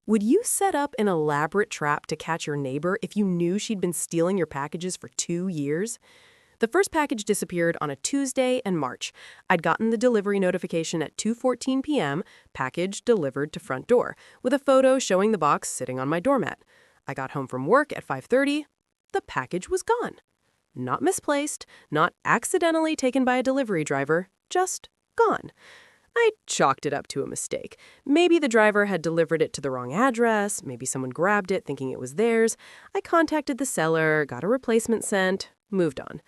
Would you set up an elaborate trap to catch your neighbor if you knew she'd been stealing your packages for 2 years? The first package disappeared on a Tuesday in March. I'd gotten the delivery notification at 2:14 p.m., package delivered to front door, with a photo showing the box sitting on my doormat. I got home from work at 5:30. The package was gone. Not misplaced, not accidentally taken by a delivery driver, just gone. I chalked it up to a mistake. Maybe the driver had delivered it to the wrong address, maybe someone grabbed it thinking it was theirs. I contacted the seller, got a replacement sent, moved on.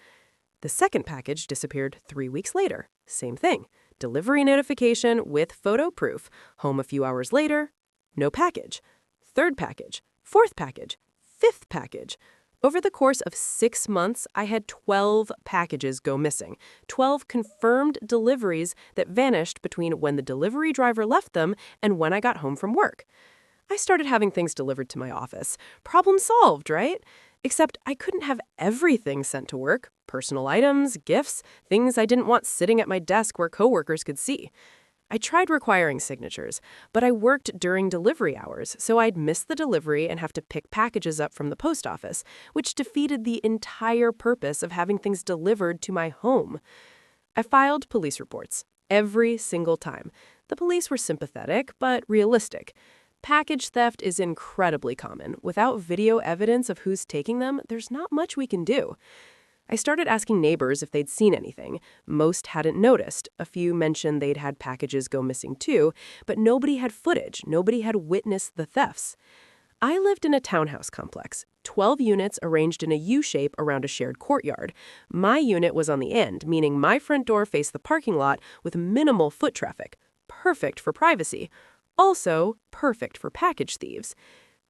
The second package disappeared 3 weeks later. Same thing. Delivery notification with photo proof. Home a few hours later, no package. Third package, fourth package, fifth package. Over the course of 6 months, I had 12 packages go missing, 12 confirmed deliveries that vanished between when the delivery driver left them and when I got home from work. I started having things delivered to my office. Problem solved, right? Except I couldn't have everything sent to work. Personal items, gifts, things I didn't want sitting at my desk where coworkers could see. I tried requiring signatures, but I worked during delivery hours, so I'd miss the delivery and have to pick packages up from the post office, which defeated the entire purpose of having things delivered to my home. I filed police reports every single time. The police were sympathetic, but realistic. Package theft is incredibly common. Without video evidence of who's taking them, there's not much we can do. I started asking neighbors if they'd seen anything. Most hadn't noticed. A few mentioned they'd had packages go missing too, but nobody had footage. Nobody had witnessed the thefts. I lived in a townhouse complex, 12 units arranged in a U-shape around a shared courtyard. My unit was on the end, meaning my front door faced the parking lot with minimal foot traffic. Perfect for privacy. Also, perfect for package thieves.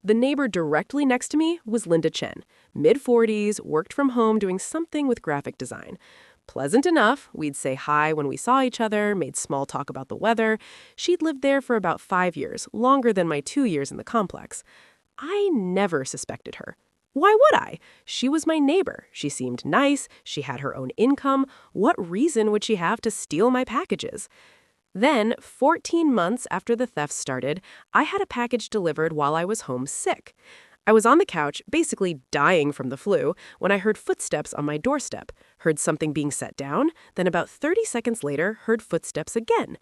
The neighbor directly next to me was Linda Chen, mid-40s, worked from home doing something with graphic design. Pleasant enough, we'd say hi when we saw each other, made small talk about the weather. She'd lived there for about 5 years, longer than my 2 years in the complex. I never suspected her. Why would I? She was my neighbor. She seemed nice. She had her own income. What reason would she have to steal my packages? Then, 14 months after the theft started, I had a package delivered while I was home sick. I was on the couch, basically dying from the flu, when I heard footsteps on my doorstep, heard something being set down, then about 30 seconds later, heard footsteps again.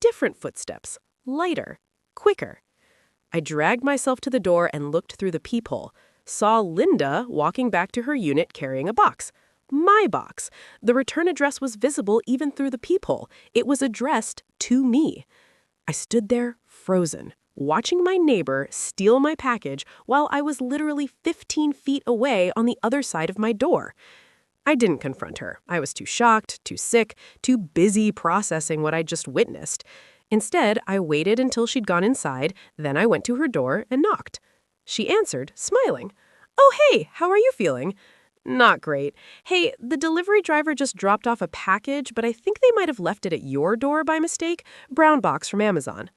Different footsteps. Lighter. Quicker. I dragged myself to the door and looked through the peephole. Saw Linda walking back to her unit carrying a box. My box. The return address was visible even through the peephole. It was addressed to me. I stood there, frozen, watching my neighbor steal my package while I was literally 15 feet away on the other side of my door. I didn't confront her. I was too shocked, too sick, too busy processing what I just witnessed. Instead, I waited until she'd gone inside, then I went to her door and knocked. She answered, smiling. "Oh, hey, how are you feeling?" "Not great. Hey, the delivery driver just dropped off a package, but I think they might have left it at your door by mistake. Brown box from Amazon."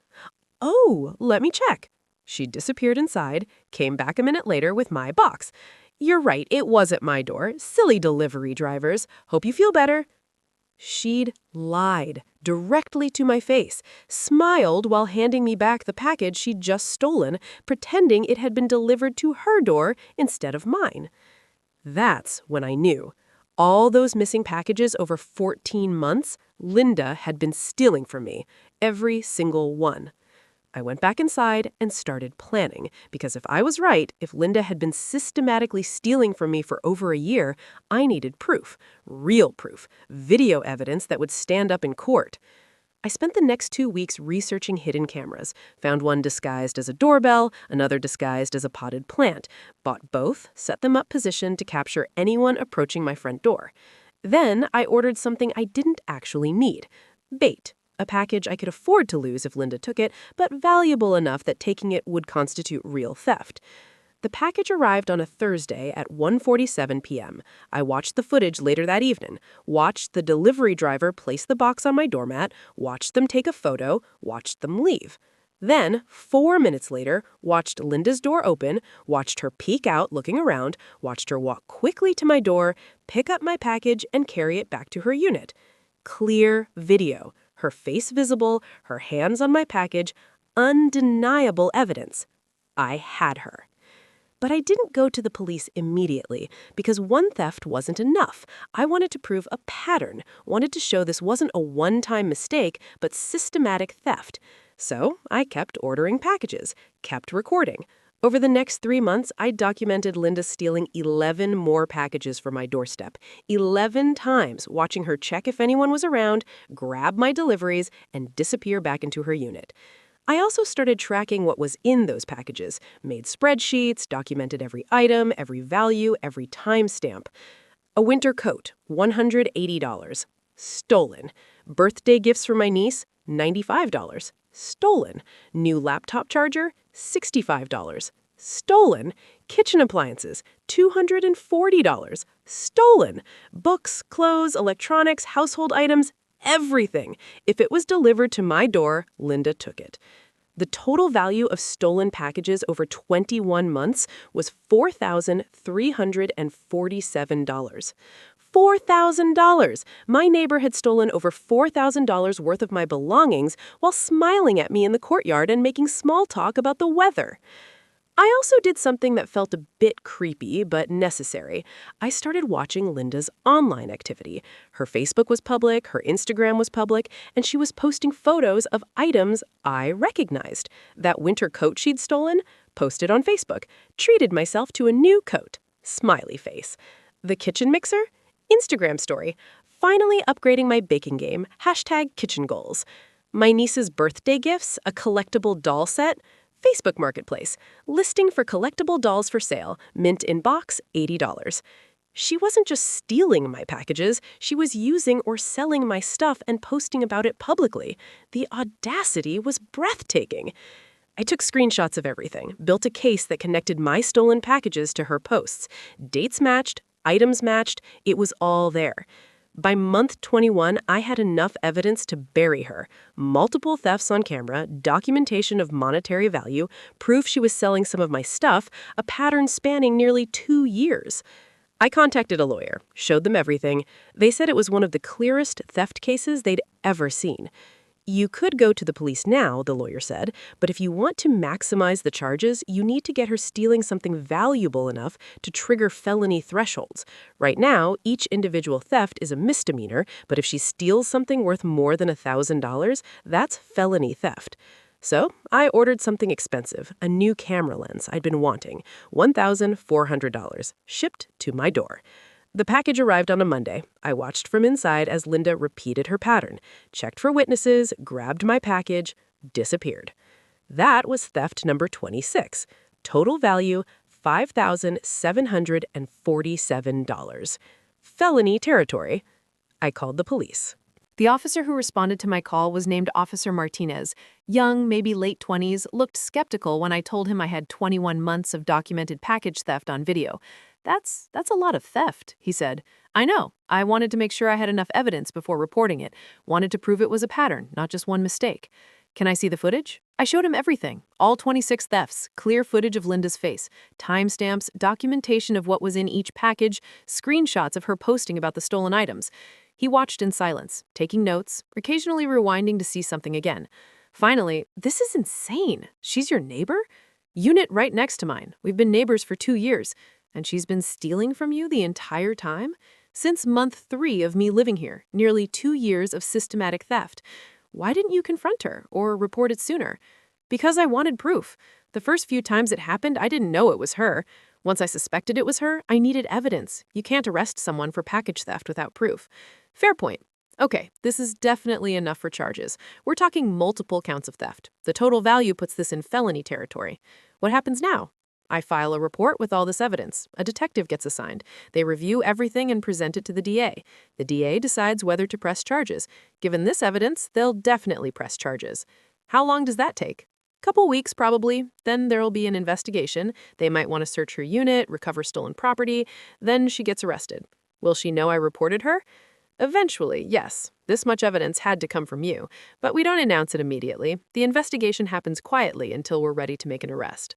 "Oh, let me check." She disappeared inside, came back a minute later with my box. "You're right, it was at my door. Silly delivery drivers. Hope you feel better." She'd lied directly to my face, smiled while handing me back the package she'd just stolen, pretending it had been delivered to her door instead of mine. That's when I knew. All those missing packages over 14 months, Linda had been stealing from me. Every single one. I went back inside and started planning, because if I was right, if Linda had been systematically stealing from me for over a year, I needed proof. Real proof. Video evidence that would stand up in court. I spent the next 2 weeks researching hidden cameras, found one disguised as a doorbell, another disguised as a potted plant, bought both, set them up positioned to capture anyone approaching my front door. Then I ordered something I didn't actually need. Bait, a package I could afford to lose if Linda took it, but valuable enough that taking it would constitute real theft. The package arrived on a Thursday at 1:47 p.m. I watched the footage later that evening, watched the delivery driver place the box on my doormat, watched them take a photo, watched them leave. Then, 4 minutes later, watched Linda's door open, watched her peek out looking around, watched her walk quickly to my door, pick up my package, and carry it back to her unit. Clear video. Her face visible, her hands on my package, undeniable evidence. I had her. But I didn't go to the police immediately because one theft wasn't enough. I wanted to prove a pattern, wanted to show this wasn't a one-time mistake, but systematic theft. So I kept ordering packages, kept recording. Over the next 3 months, I documented Linda stealing 11 more packages from my doorstep. 11 times, watching her check if anyone was around, grab my deliveries, and disappear back into her unit. I also started tracking what was in those packages, made spreadsheets, documented every item, every value, every timestamp. A winter coat, $180. Stolen. Birthday gifts for my niece, $95. Stolen. New laptop charger, $65. Stolen. Kitchen appliances, $240. Stolen. Books, clothes, electronics, household items, everything. If it was delivered to my door, Linda took it. The total value of stolen packages over 21 months was $4,347. $4,000! My neighbor had stolen over $4,000 worth of my belongings while smiling at me in the courtyard and making small talk about the weather. I also did something that felt a bit creepy, but necessary. I started watching Linda's online activity. Her Facebook was public, her Instagram was public, and she was posting photos of items I recognized. That winter coat she'd stolen, posted on Facebook. Treated myself to a new coat. Smiley face. The kitchen mixer? Instagram story. Finally upgrading my baking game. #kitchen goals. My niece's birthday gifts, a collectible doll set. Facebook Marketplace. Listing for collectible dolls for sale. Mint in box, $80. She wasn't just stealing my packages, she was using or selling my stuff and posting about it publicly. The audacity was breathtaking. I took screenshots of everything, built a case that connected my stolen packages to her posts. Dates matched, items matched, it was all there. By month 21, I had enough evidence to bury her. Multiple thefts on camera, documentation of monetary value, proof she was selling some of my stuff, a pattern spanning nearly 2 years. I contacted a lawyer, showed them everything. They said it was one of the clearest theft cases they'd ever seen. You could go to the police now, the lawyer said, but if you want to maximize the charges, you need to get her stealing something valuable enough to trigger felony thresholds. Right now, each individual theft is a misdemeanor, but if she steals something worth more than $1,000, that's felony theft. So I ordered something expensive, a new camera lens I'd been wanting, $1,400, shipped to my door. The package arrived on a Monday. I watched from inside as Linda repeated her pattern, checked for witnesses, grabbed my package, disappeared. That was theft number 26. Total value, $5,747. Felony territory. I called the police. The officer who responded to my call was named Officer Martinez. Young, maybe late 20s, looked skeptical when I told him I had 21 months of documented package theft on video. That's a lot of theft, he said. I know. I wanted to make sure I had enough evidence before reporting it. Wanted to prove it was a pattern, not just one mistake. Can I see the footage? I showed him everything. All 26 thefts, clear footage of Linda's face, timestamps, documentation of what was in each package, screenshots of her posting about the stolen items. He watched in silence, taking notes, occasionally rewinding to see something again. Finally, this is insane. She's your neighbor? Unit right next to mine. We've been neighbors for 2 years. And she's been stealing from you the entire time? Since month 3 of me living here, nearly 2 years of systematic theft. Why didn't you confront her or report it sooner? Because I wanted proof. The first few times it happened, I didn't know it was her. Once I suspected it was her, I needed evidence. You can't arrest someone for package theft without proof. Fair point. Okay, this is definitely enough for charges. We're talking multiple counts of theft. The total value puts this in felony territory. What happens now? I file a report with all this evidence. A detective gets assigned. They review everything and present it to the DA. The DA decides whether to press charges. Given this evidence, they'll definitely press charges. How long does that take? Couple weeks, probably. Then there'll be an investigation. They might want to search her unit, recover stolen property. Then she gets arrested. Will she know I reported her? Eventually, yes. This much evidence had to come from you. But we don't announce it immediately. The investigation happens quietly until we're ready to make an arrest.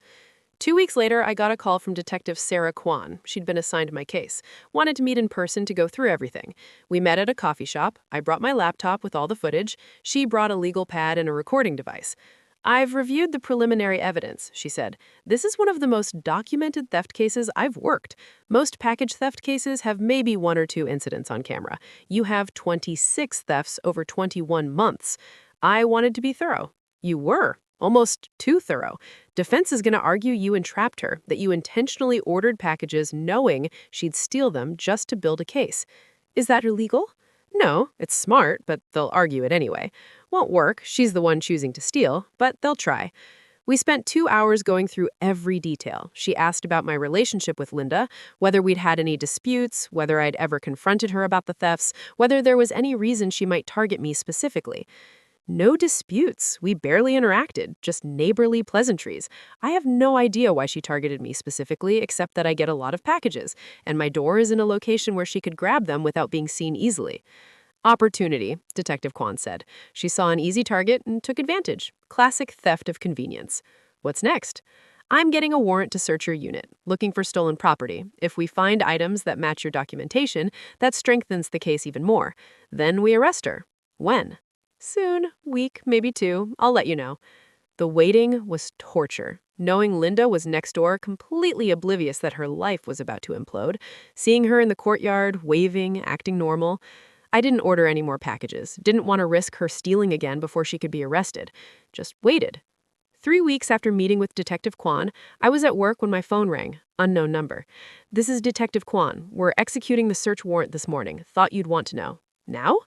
2 weeks later, I got a call from Detective Sarah Kwan. She'd been assigned my case. Wanted to meet in person to go through everything. We met at a coffee shop. I brought my laptop with all the footage. She brought a legal pad and a recording device. I've reviewed the preliminary evidence, she said. This is one of the most documented theft cases I've worked. Most package theft cases have maybe one or two incidents on camera. You have 26 thefts over 21 months. I wanted to be thorough. You were. Almost too thorough. Defense is going to argue you entrapped her, that you intentionally ordered packages knowing she'd steal them just to build a case. Is that illegal? No, it's smart, but they'll argue it anyway. Won't work, she's the one choosing to steal, but they'll try. We spent 2 hours going through every detail. She asked about my relationship with Linda, whether we'd had any disputes, whether I'd ever confronted her about the thefts, whether there was any reason she might target me specifically. No disputes. We barely interacted, just neighborly pleasantries. I have no idea why she targeted me specifically, except that I get a lot of packages, and my door is in a location where she could grab them without being seen easily. Opportunity, Detective Kwan said. She saw an easy target and took advantage. Classic theft of convenience. What's next? I'm getting a warrant to search your unit, looking for stolen property. If we find items that match your documentation, that strengthens the case even more. Then we arrest her. When? Soon, week, maybe 2. I'll let you know. The waiting was torture. Knowing Linda was next door, completely oblivious that her life was about to implode. Seeing her in the courtyard, waving, acting normal. I didn't order any more packages. Didn't want to risk her stealing again before she could be arrested. Just waited. 3 weeks after meeting with Detective Kwan, I was at work when my phone rang. Unknown number. This is Detective Kwan. We're executing the search warrant this morning. Thought you'd want to know. Now?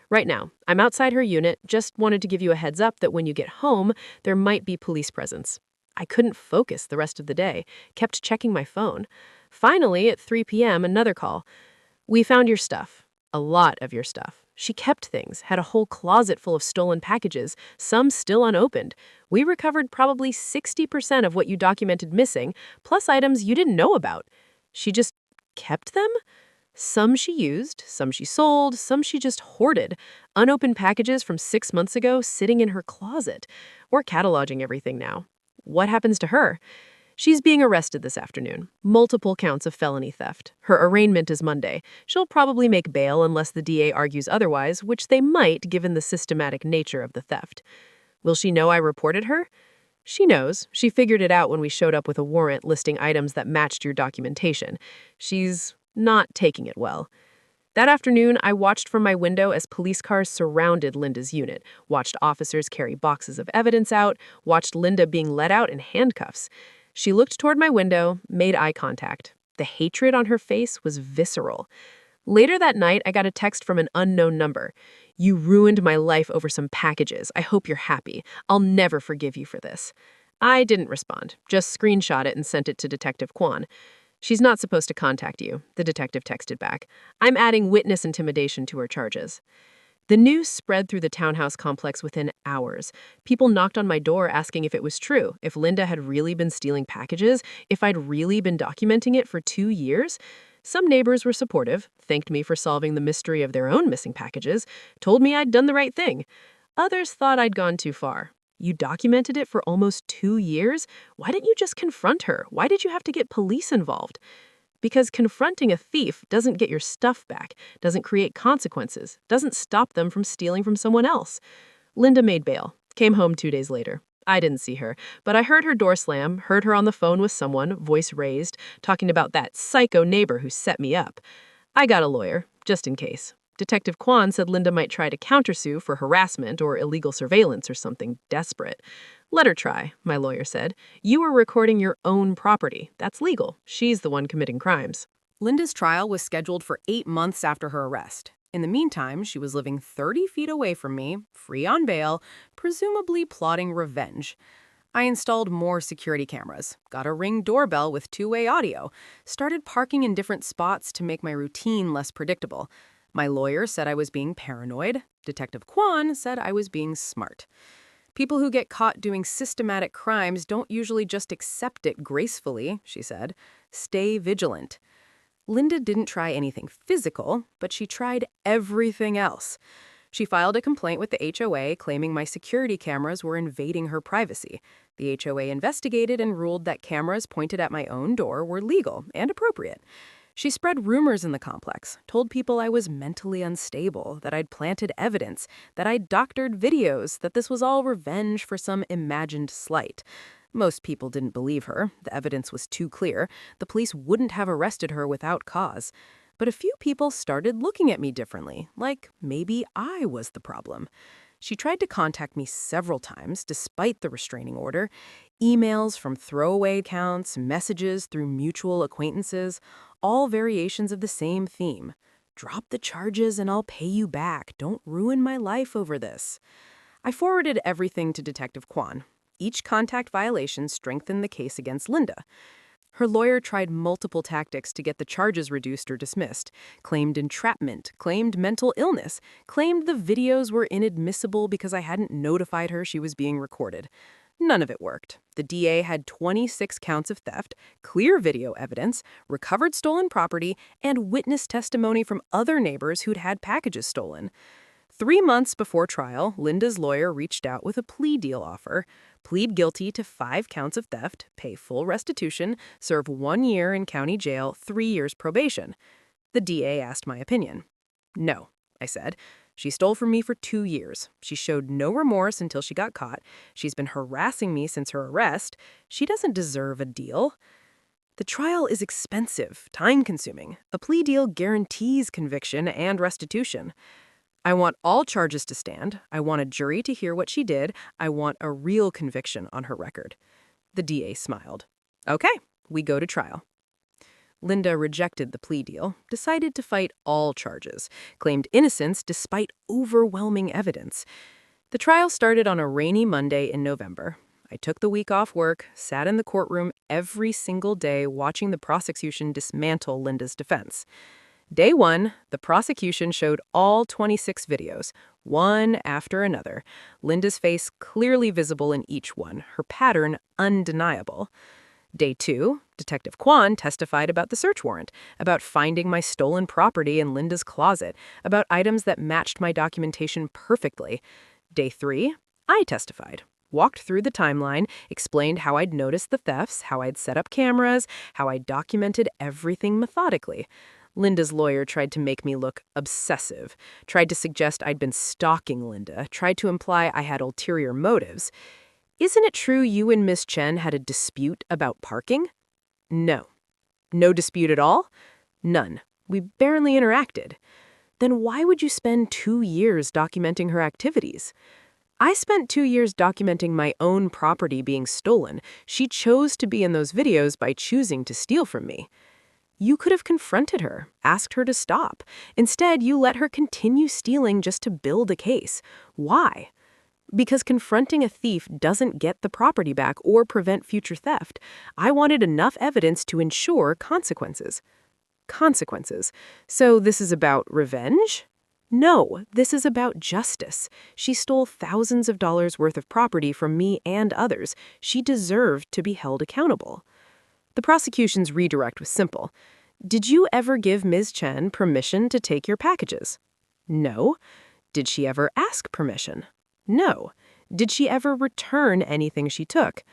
Right now. I'm outside her unit. Just wanted to give you a heads up that when you get home, there might be police presence. I couldn't focus the rest of the day. Kept checking my phone. Finally, at 3 p.m., another call. We found your stuff. A lot of your stuff. She kept things, had a whole closet full of stolen packages, some still unopened. We recovered probably 60% of what you documented missing, plus items you didn't know about. She just kept them? Some she used, some she sold, some she just hoarded. Unopened packages from 6 months ago sitting in her closet. We're cataloging everything now. What happens to her? She's being arrested this afternoon. Multiple counts of felony theft. Her arraignment is Monday. She'll probably make bail unless the DA argues otherwise, which they might given the systematic nature of the theft. Will she know I reported her? She knows. She figured it out when we showed up with a warrant listing items that matched your documentation. She's not taking it well. That afternoon, I watched from my window as police cars surrounded Linda's unit, watched officers carry boxes of evidence out, watched Linda being let out in handcuffs. She looked toward my window, made eye contact. The hatred on her face was visceral. Later that night, I got a text from an unknown number. You ruined my life over some packages. I hope you're happy. I'll never forgive you for this. I didn't respond, just screenshot it and sent it to Detective Kwan. She's not supposed to contact you, the detective texted back. I'm adding witness intimidation to her charges. The news spread through the townhouse complex within hours. People knocked on my door asking if it was true, if Linda had really been stealing packages, if I'd really been documenting it for 2 years. Some neighbors were supportive, thanked me for solving the mystery of their own missing packages, told me I'd done the right thing. Others thought I'd gone too far. You documented it for almost 2 years? Why didn't you just confront her? Why did you have to get police involved? Because confronting a thief doesn't get your stuff back, doesn't create consequences, doesn't stop them from stealing from someone else. Linda made bail, came home 2 days later. I didn't see her, but I heard her door slam, heard her on the phone with someone, voice raised, talking about that psycho neighbor who set me up. I got a lawyer, just in case. Detective Kwan said Linda might try to countersue for harassment or illegal surveillance or something desperate. Let her try, my lawyer said. You were recording your own property. That's legal. She's the one committing crimes. Linda's trial was scheduled for 8 months after her arrest. In the meantime, she was living 30 feet away from me, free on bail, presumably plotting revenge. I installed more security cameras, got a Ring doorbell with two-way audio, started parking in different spots to make my routine less predictable. My lawyer said I was being paranoid. Detective Kwan said I was being smart. People who get caught doing systematic crimes don't usually just accept it gracefully, she said. Stay vigilant. Linda didn't try anything physical, but she tried everything else. She filed a complaint with the HOA claiming my security cameras were invading her privacy. The HOA investigated and ruled that cameras pointed at my own door were legal and appropriate. She spread rumors in the complex, told people I was mentally unstable, that I'd planted evidence, that I'd doctored videos, that this was all revenge for some imagined slight. Most people didn't believe her. The evidence was too clear. The police wouldn't have arrested her without cause. But a few people started looking at me differently, like maybe I was the problem. She tried to contact me several times, despite the restraining order. Emails from throwaway accounts, messages through mutual acquaintances, all variations of the same theme. Drop the charges and I'll pay you back. Don't ruin my life over this. I forwarded everything to Detective Kwan. Each contact violation strengthened the case against Linda. Her lawyer tried multiple tactics to get the charges reduced or dismissed, claimed entrapment, claimed mental illness, claimed the videos were inadmissible because I hadn't notified her she was being recorded. None of it worked. The DA had 26 counts of theft, clear video evidence, recovered stolen property, and witness testimony from other neighbors who'd had packages stolen. 3 months before trial, Linda's lawyer reached out with a plea deal offer: plead guilty to 5 counts of theft, pay full restitution, serve 1 year in county jail, 3 years probation. The DA asked my opinion. No, I said. She stole from me for 2 years. She showed no remorse until she got caught. She's been harassing me since her arrest. She doesn't deserve a deal. The trial is expensive, time-consuming. A plea deal guarantees conviction and restitution. I want all charges to stand. I want a jury to hear what she did. I want a real conviction on her record. The DA smiled. Okay, we go to trial. Linda rejected the plea deal, decided to fight all charges, claimed innocence despite overwhelming evidence. The trial started on a rainy Monday in November. I took the week off work, sat in the courtroom every single day watching the prosecution dismantle Linda's defense. Day 1, the prosecution showed all 26 videos, one after another. Linda's face clearly visible in each one, her pattern undeniable. Day 2, Detective Kwan testified about the search warrant, about finding my stolen property in Linda's closet, about items that matched my documentation perfectly. Day 3, I testified, walked through the timeline, explained how I'd noticed the thefts, how I'd set up cameras, how I documented everything methodically. Linda's lawyer tried to make me look obsessive, tried to suggest I'd been stalking Linda, tried to imply I had ulterior motives. Isn't it true you and Miss Chen had a dispute about parking? No. No dispute at all? None. We barely interacted. Then why would you spend 2 years documenting her activities? I spent 2 years documenting my own property being stolen. She chose to be in those videos by choosing to steal from me. You could have confronted her, asked her to stop. Instead, you let her continue stealing just to build a case. Why? Because confronting a thief doesn't get the property back or prevent future theft. I wanted enough evidence to ensure consequences. Consequences. So this is about revenge? No, this is about justice. She stole thousands of dollars worth of property from me and others. She deserved to be held accountable. The prosecution's redirect was simple. Did you ever give Ms. Chen permission to take your packages? No. Did she ever ask permission? No. Did she ever return anything she took?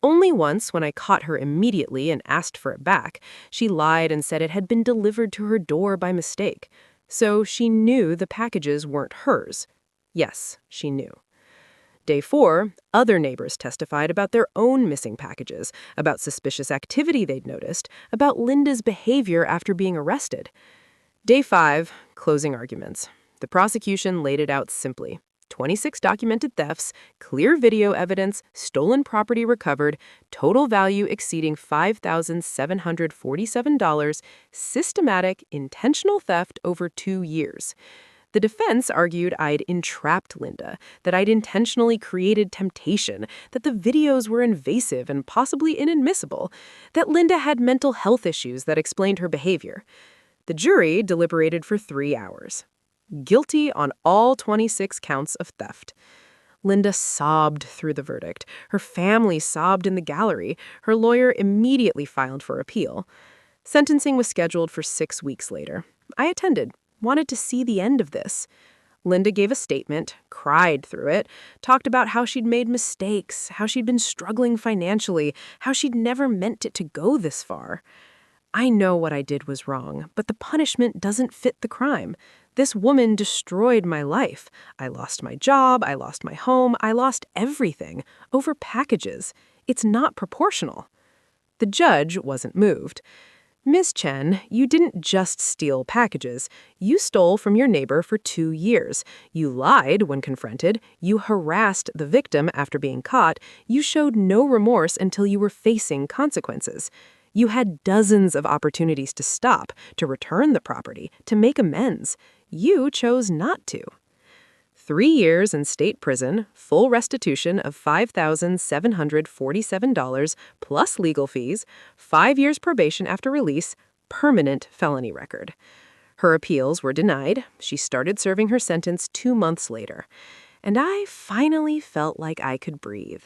Only once, when I caught her immediately and asked for it back. She lied and said it had been delivered to her door by mistake. So she knew the packages weren't hers. Yes, she knew. Day 4, other neighbors testified about their own missing packages, about suspicious activity they'd noticed, about Linda's behavior after being arrested. Day 5, closing arguments. The prosecution laid it out simply. 26 documented thefts, clear video evidence, stolen property recovered, total value exceeding $5,747, systematic, intentional theft over 2 years. The defense argued I'd entrapped Linda, that I'd intentionally created temptation, that the videos were invasive and possibly inadmissible, that Linda had mental health issues that explained her behavior. The jury deliberated for 3 hours. Guilty on all 26 counts of theft. Linda sobbed through the verdict. Her family sobbed in the gallery. Her lawyer immediately filed for appeal. Sentencing was scheduled for 6 weeks later. I attended, wanted to see the end of this. Linda gave a statement, cried through it, talked about how she'd made mistakes, how she'd been struggling financially, how she'd never meant it to go this far. I know what I did was wrong, but the punishment doesn't fit the crime. This woman destroyed my life. I lost my job, I lost my home, I lost everything over packages. It's not proportional." The judge wasn't moved. "Ms. Chen, you didn't just steal packages. You stole from your neighbor for 2 years. You lied when confronted. You harassed the victim after being caught. You showed no remorse until you were facing consequences. You had dozens of opportunities to stop, to return the property, to make amends. You chose not to." 3 years in state prison, full restitution of $5,747 plus legal fees, 5 years probation after release, permanent felony record. Her appeals were denied. She started serving her sentence 2 months later. And I finally felt like I could breathe.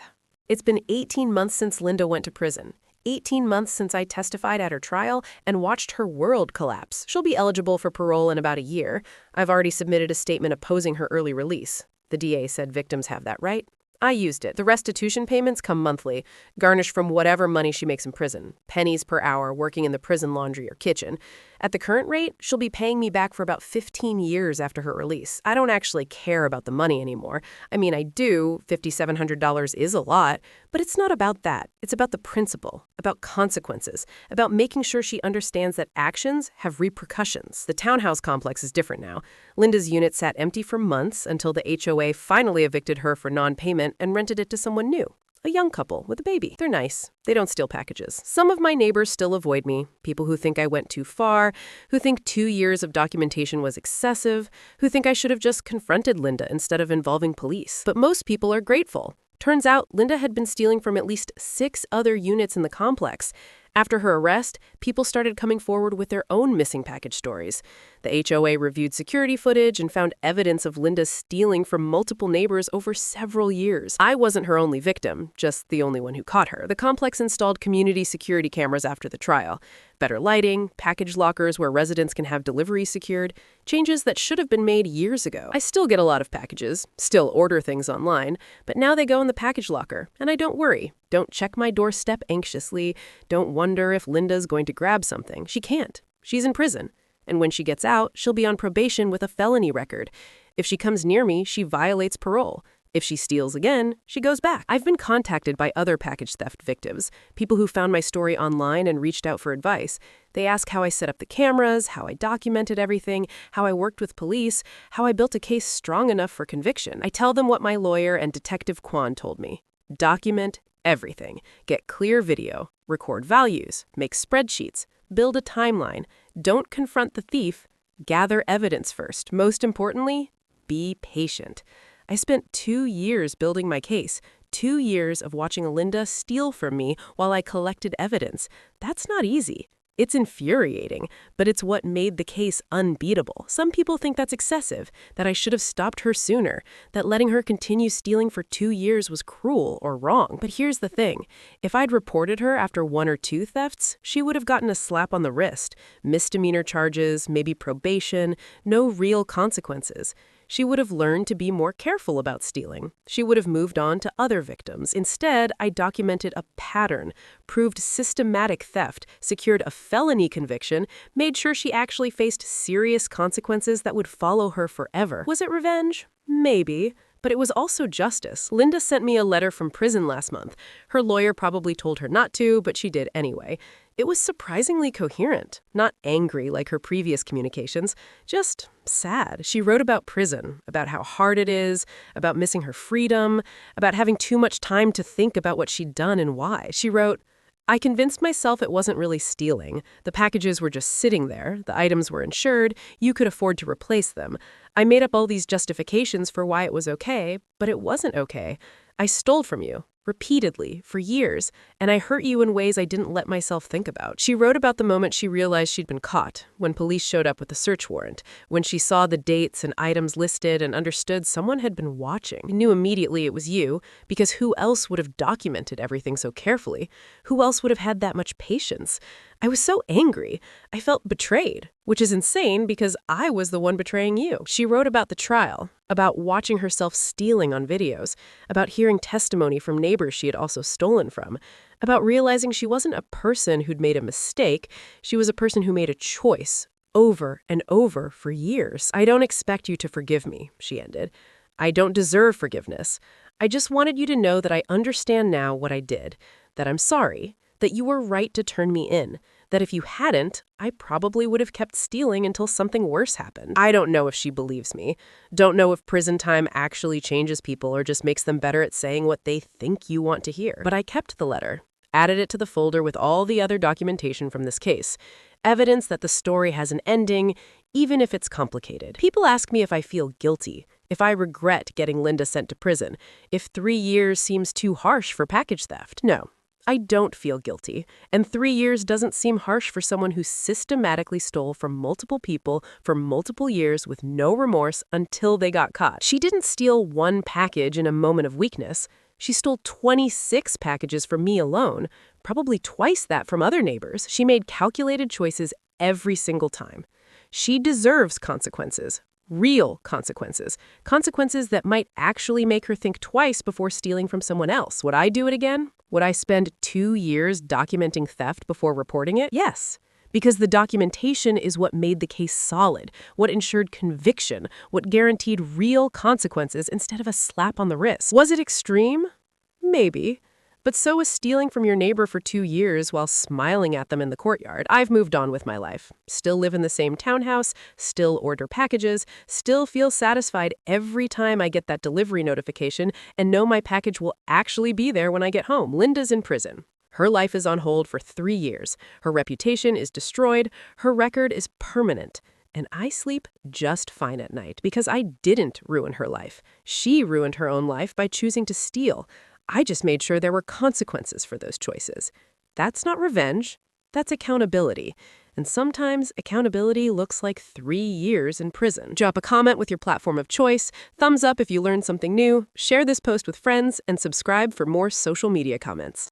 It's been 18 months since Linda went to prison. 18 months since I testified at her trial and watched her world collapse. She'll be eligible for parole in about a year. I've already submitted a statement opposing her early release. The DA said victims have that right. I used it. The restitution payments come monthly, garnished from whatever money she makes in prison, pennies per hour working in the prison laundry or kitchen. At the current rate, she'll be paying me back for about 15 years after her release. I don't actually care about the money anymore. I mean, I do. $5,700 is a lot, but it's not about that. It's about the principle, about consequences, about making sure she understands that actions have repercussions. The townhouse complex is different now. Linda's unit sat empty for months until the HOA finally evicted her for non-payment and rented it to someone new. A young couple with a baby. They're nice. They don't steal packages. Some of my neighbors still avoid me. People who think I went too far, who think 2 years of documentation was excessive, who think I should have just confronted Linda instead of involving police. But most people are grateful. Turns out Linda had been stealing from at least 6 other units in the complex. After her arrest, people started coming forward with their own missing package stories. The HOA reviewed security footage and found evidence of Linda stealing from multiple neighbors over several years. I wasn't her only victim, just the only one who caught her. The complex installed community security cameras after the trial. Better lighting, package lockers where residents can have deliveries secured, changes that should have been made years ago. I still get a lot of packages, still order things online, but now they go in the package locker, and I don't worry. Don't check my doorstep anxiously. Don't wonder if Linda's going to grab something. She can't. She's in prison. And when she gets out, she'll be on probation with a felony record. If she comes near me, she violates parole. If she steals again, she goes back. I've been contacted by other package theft victims, people who found my story online and reached out for advice. They ask how I set up the cameras, how I documented everything, how I worked with police, how I built a case strong enough for conviction. I tell them what my lawyer and Detective Kwan told me. Document everything. Get clear video. Record values. Make spreadsheets. Build a timeline. Don't confront the thief. Gather evidence first. Most importantly, be patient. I spent 2 years building my case, 2 years of watching Linda steal from me while I collected evidence. That's not easy. It's infuriating, but it's what made the case unbeatable. Some people think that's excessive, that I should have stopped her sooner, that letting her continue stealing for 2 years was cruel or wrong. But here's the thing. If I'd reported her after 1 or 2 thefts, she would have gotten a slap on the wrist, misdemeanor charges, maybe probation, no real consequences. She would have learned to be more careful about stealing. She would have moved on to other victims. Instead, I documented a pattern, proved systematic theft, secured a felony conviction, made sure she actually faced serious consequences that would follow her forever. Was it revenge? Maybe. But it was also justice. Linda sent me a letter from prison last month. Her lawyer probably told her not to, but she did anyway. It was surprisingly coherent, not angry like her previous communications, just sad. She wrote about prison, about how hard it is, about missing her freedom, about having too much time to think about what she'd done and why. She wrote, "I convinced myself it wasn't really stealing. The packages were just sitting there. The items were insured. You could afford to replace them. I made up all these justifications for why it was okay, but it wasn't okay. I stole from you. Repeatedly, for years, and I hurt you in ways I didn't let myself think about." She wrote about the moment she realized she'd been caught, when police showed up with a search warrant, when she saw the dates and items listed and understood someone had been watching. I knew immediately it was you, because who else would have documented everything so carefully? Who else would have had that much patience? I was so angry. I felt betrayed, which is insane because I was the one betraying you. She wrote about the trial, about watching herself stealing on videos, about hearing testimony from neighbors she had also stolen from, about realizing she wasn't a person who'd made a mistake, she was a person who made a choice, over and over for years. "I don't expect you to forgive me," she ended. "I don't deserve forgiveness. I just wanted you to know that I understand now what I did, that I'm sorry, that you were right to turn me in, that if you hadn't, I probably would have kept stealing until something worse happened." I don't know if she believes me. Don't know if prison time actually changes people or just makes them better at saying what they think you want to hear. But I kept the letter, added it to the folder with all the other documentation from this case. Evidence that the story has an ending, even if it's complicated. People ask me if I feel guilty, if I regret getting Linda sent to prison, if 3 years seems too harsh for package theft. No, I don't feel guilty, and 3 years doesn't seem harsh for someone who systematically stole from multiple people for multiple years with no remorse until they got caught. She didn't steal one package in a moment of weakness. She stole 26 packages from me alone, probably twice that from other neighbors. She made calculated choices every single time. She deserves consequences. Real consequences. Consequences that might actually make her think twice before stealing from someone else. Would I do it again? Would I spend 2 years documenting theft before reporting it? Yes. Because the documentation is what made the case solid, what ensured conviction, what guaranteed real consequences instead of a slap on the wrist. Was it extreme? Maybe. But so was stealing from your neighbor for 2 years while smiling at them in the courtyard. I've moved on with my life. Still live in the same townhouse, still order packages, still feel satisfied every time I get that delivery notification and know my package will actually be there when I get home. Linda's in prison. Her life is on hold for 3 years. Her reputation is destroyed. Her record is permanent. And I sleep just fine at night because I didn't ruin her life. She ruined her own life by choosing to steal. I just made sure there were consequences for those choices. That's not revenge. That's accountability. And sometimes accountability looks like 3 years in prison. Drop a comment with your platform of choice, thumbs up if you learned something new, share this post with friends, and subscribe for more social media comments.